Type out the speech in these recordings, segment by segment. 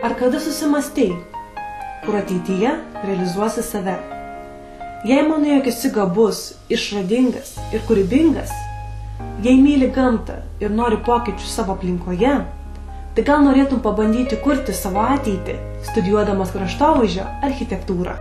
Ar kada susimastei, kur ateityje realizuosi save? Jei manai, jog esi gabus, išradingas ir kūrybingas, jei myli gamtą ir nori pokyčių savo aplinkoje, tai gal norėtum pabandyti kurti savo ateitį, studijuodamas kraštovaizdžio architektūrą.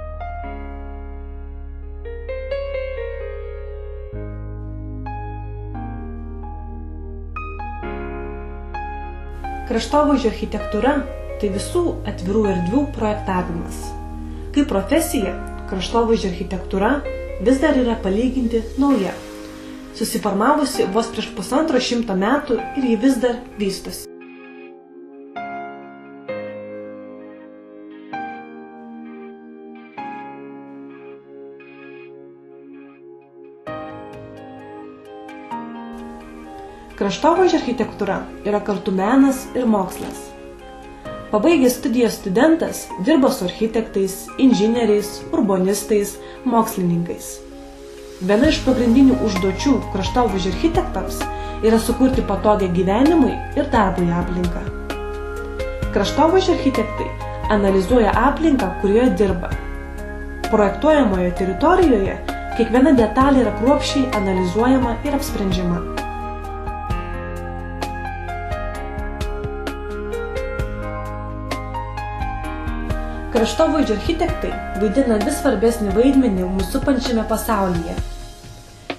Kraštovaizdžio architektūra – tai visų atvirų erdvių projektavimas. Kaip profesija, kraštovaizdžio architektūra vis dar yra palyginti nauja, susiformavusi vos prieš 150 metų ir ji vis dar vystosi. Kraštovaizdžio architektūra yra kartu menas ir mokslas. Pabaigęs studijas studentas dirba su architektais, inžinieriais, urbanistais, mokslininkais. Viena iš pagrindinių užduočių kraštovaizdžio architektams yra sukurti patogią gyvenimui ir darbui aplinką. Kraštovaizdžio architektai analizuoja aplinką, kurioje dirba. Projektuojamoje teritorijoje kiekviena detalė yra kruopščiai analizuojama ir apsprendžiama. Kraštovaizdžio architektai vaidina vis svarbesnį vaidmenį mūsų supančiame pasaulyje.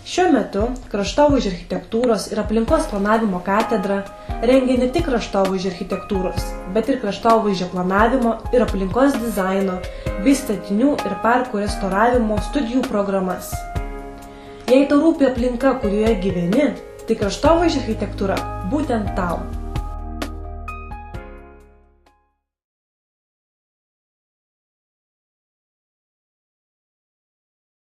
Šiuo metu kraštovaizdžio architektūros ir aplinkos planavimo katedra rengia ne tik kraštovaizdžio architektūros, bet ir kraštovaizdžio planavimo ir aplinkos dizaino bei statinių ir parkų restauravimo studijų programas. Jei tau rūpi aplinka, kurioje gyveni, tai kraštovaizdžio architektūra būtent tau.